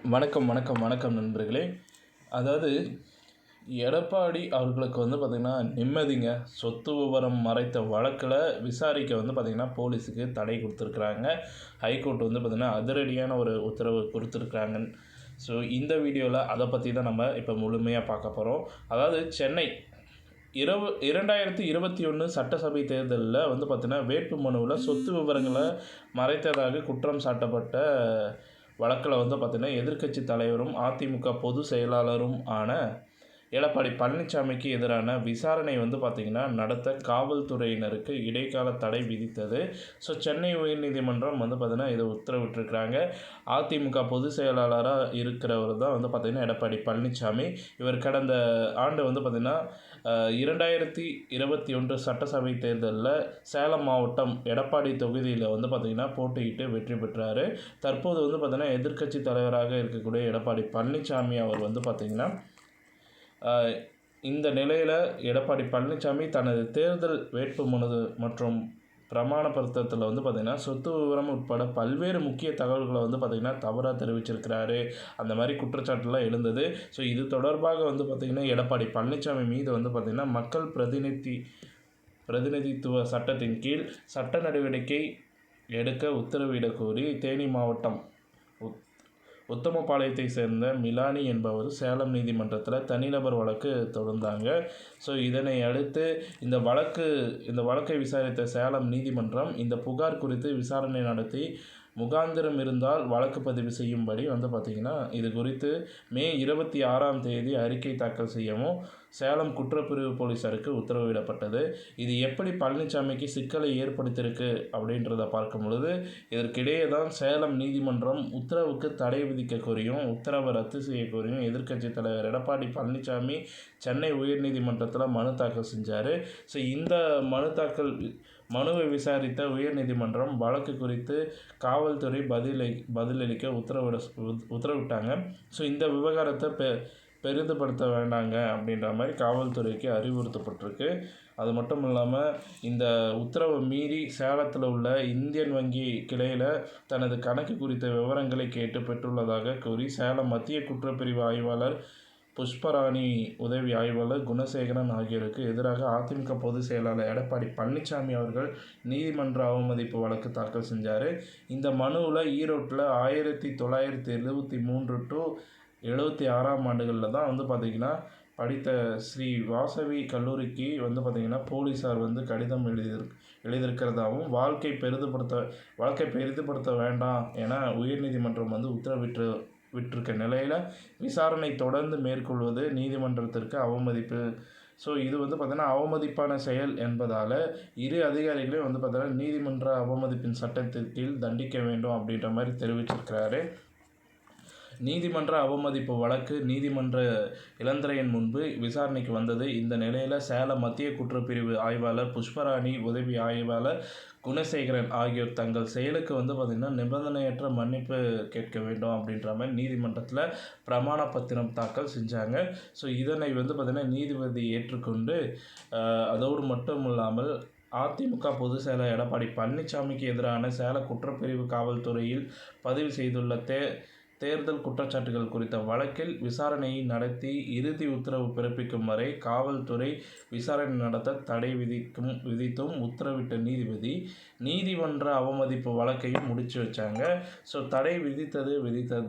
வணக்கம் நண்பர்களே. அதாவது எடப்பாடி அவர்களுக்கு பார்த்திங்கன்னா நிம்மதிங்க. சொத்து விவரம் மறைத்த வழக்கில் விசாரிக்க பார்த்திங்கன்னா போலீஸுக்கு தடை கொடுத்துருக்குறாங்க. ஹைகோர்ட் பார்த்திங்கன்னா அதிரடியான ஒரு உத்தரவு கொடுத்துருக்குறாங்க. ஸோ இந்த வீடியோவில் அதை பற்றி தான் நம்ம இப்போ முழுமையாக பார்க்க போகிறோம். அதாவது சென்னை 2021 சட்டசபை தேர்தலில் பார்த்திங்கன்னா வேட்பு மனுவில் சொத்து விவரங்களை மறைத்ததாக குற்றம் சாட்டப்பட்ட வழக்கில் பார்த்திங்கன்னா எதிர்க்கட்சி தலைவரும் அதிமுக பொதுச் செயலாளரும் ஆன எடப்பாடி பழனிசாமிக்கு எதிரான விசாரணை பார்த்திங்கன்னா நடத்த காவல்துறையினருக்கு இடைக்கால தடை விதித்தது. ஸோ சென்னை உயர்நீதிமன்றம் பார்த்திங்கன்னா இதை உத்தரவிட்டிருக்கிறாங்க. அதிமுக பொதுச் செயலாளராக இருக்கிறவர் தான் பார்த்திங்கன்னா எடப்பாடி பழனிசாமி. இவர் கடந்த ஆண்டு பார்த்திங்கன்னா 2021 சட்டசபை தேர்தலில் சேலம் மாவட்டம் எடப்பாடி தொகுதியில் பார்த்திங்கன்னா போட்டியிட்டு வெற்றி பெற்றார். தற்போது பார்த்திங்கன்னா எதிர்க்கட்சி தலைவராக இருக்கக்கூடிய எடப்பாடி பழனிசாமி அவர் பார்த்திங்கன்னா இந்த நிலையில் எடப்பாடி பழனிசாமி தனது தேர்தல் வேட்புமனு மற்றும் பிரமாண பத்திரத்தில் பார்த்திங்கன்னா சொத்து விவரம் உட்பட பல்வேறு முக்கிய தகவல்களை பார்த்திங்கன்னா தவறாக தெரிவிச்சிருக்கிறாரு. அந்த மாதிரி குற்றச்சாட்டுலாம் எழுந்தது. ஸோ இது தொடர்பாக பார்த்திங்கன்னா எடப்பாடி பழனிசாமி மீது பார்த்திங்கன்னா மக்கள் பிரதிநிதித்துவ சட்டத்தின் கீழ் சட்ட நடவடிக்கை எடுக்க உத்தரவிடக் கோரி தேனி மாவட்டம் உத்தமபாளையத்தை சேர்ந்த மிலானி என்பவர் சேலம் நீதிமன்றத்தில் தனிநபர் வழக்கு தொடர்ந்தாங்க. ஸோ இதனை அடுத்து இந்த வழக்கை விசாரித்த சேலம் நீதிமன்றம் இந்த புகார் குறித்து விசாரணை நடத்தி முகாந்திரம் இருந்தால் வழக்கு பதிவு செய்யும்படி பார்த்திங்கன்னா இது குறித்து மே 26 அறிக்கை தாக்கல் செய்யவும் சேலம் குற்றப்பிரிவு போலீஸாருக்கு உத்தரவிடப்பட்டது. இது எப்படி பழனிசாமிக்கு சிக்கலை ஏற்படுத்தியிருக்கு அப்படின்றத பார்க்கும் பொழுது இதற்கிடையே தான் சேலம் நீதிமன்றம் உத்தரவுக்கு தடை விதிக்க கோரியும் உத்தரவை ரத்து செய்ய கோரியும் எதிர்க்கட்சி தலைவர் எடப்பாடி பழனிசாமி சென்னை உயர்நீதிமன்றத்தில் மனு தாக்கல் செஞ்சார். ஸோ இந்த மனுவை விசாரித்த உயர்நீதிமன்றம் வழக்கு குறித்து காவல்துறை பதிலளிக்க உத்தரவிட்டாங்க. ஸோ இந்த விவகாரத்தை பெரிதுபடுத்த வேண்டாங்க அப்படின்ற மாதிரி காவல்துறைக்கு அறிவுறுத்தப்பட்டிருக்கு. அது மட்டும் இல்லாமல் இந்த உத்தரவை மீறி சேலத்தில் உள்ள இந்தியன் வங்கி கிளையில் தனது கணக்கு குறித்த விவரங்களை கேட்டு பெற்றுள்ளதாக கூறி சேலம் மத்திய குற்றப்பிரிவு ஆய்வாளர் புஷ்பராணி உதவி ஆய்வாளர் குணசேகரன் ஆகியோருக்கு எதிராக அதிமுக பொதுச் செயலாளர் எடப்பாடி பழனிசாமி அவர்கள் நீதிமன்ற அவமதிப்பு வழக்கு தாக்கல் செஞ்சார். இந்த மனுவில் ஈரோட்டில் 1973 to 76 ஆண்டுகளில் தான் பார்த்திங்கன்னா படித்த ஸ்ரீ வாசவி கல்லூரிக்கு பார்த்திங்கன்னா போலீஸார் கடிதம் எழுதியிருக்கிறதாகவும் வழக்கை பெரிதுபடுத்த வேண்டாம் என உயர்நீதிமன்றம் விட்டிருக்க நிலையில் விசாரணை தொடர்ந்து மேற்கொள்வது நீதிமன்றத்திற்கு அவமதிப்பு. ஸோ இது பார்த்திங்கன்னா அவமதிப்பான செயல் என்பதால் இரு அதிகாரிகளையும் பார்த்திங்கன்னா நீதிமன்ற அவமதிப்பின் சட்டத்தின் கீழ் தண்டிக்க வேண்டும் அப்படின்ற மாதிரி தெரிவிச்சிருக்கிறாரு. நீதிமன்ற அவமதிப்பு வழக்கு நீதிமன்ற இளந்திரையின் முன்பு விசாரணைக்கு வந்தது. இந்த நிலையில் சேலம் மத்திய குற்றப்பிரிவு ஆய்வாளர் புஷ்பராணி உதவி ஆய்வாளர் குணசேகரன் ஆகியோர் தங்கள் செயலுக்கு பார்த்திங்கன்னா நிபந்தனையற்ற மன்னிப்பு கேட்க வேண்டும் அப்படின்ற மாதிரி நீதிமன்றத்தில் பிரமாண பத்திரம் தாக்கல் செஞ்சாங்க. ஸோ இதனை பார்த்திங்கன்னா நீதிபதி ஏற்றுக்கொண்டு அதோடு மட்டும் இல்லாமல் அதிமுக பொதுச் செயலர் எடப்பாடி பழனிசாமிக்கு எதிரான சேலம் குற்றப்பிரிவு காவல்துறையில் பதிவு செய்துள்ள தேர்தல் குற்றச்சாட்டுகள் குறித்த வழக்கில் விசாரணையை நடத்தி இறுதி உத்தரவு பிறப்பிக்கும் வரை காவல்துறை விசாரணை நடத்த தடை விதித்தும் உத்தரவிட்ட நீதிபதி நீதிமன்ற அவமதிப்பு வழக்கையும் முடிச்சு வச்சாங்க. ஸோ தடை விதித்தது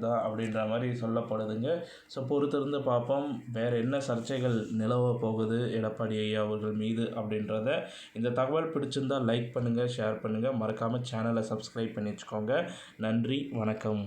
தான் அப்படின்ற மாதிரி சொல்லப்படுதுங்க. ஸோ பொறுத்திருந்து பார்ப்போம் வேறு என்ன சர்ச்சைகள் நிலவ போகுது எடப்பாடி ஐயா அவர்கள் மீது அப்படின்றத. இந்த தகவல் பிடிச்சிருந்தால் லைக் பண்ணுங்கள், ஷேர் பண்ணுங்கள், மறக்காமல் சேனலை சப்ஸ்கிரைப் பண்ணி வச்சுக்கோங்க. நன்றி, வணக்கம்.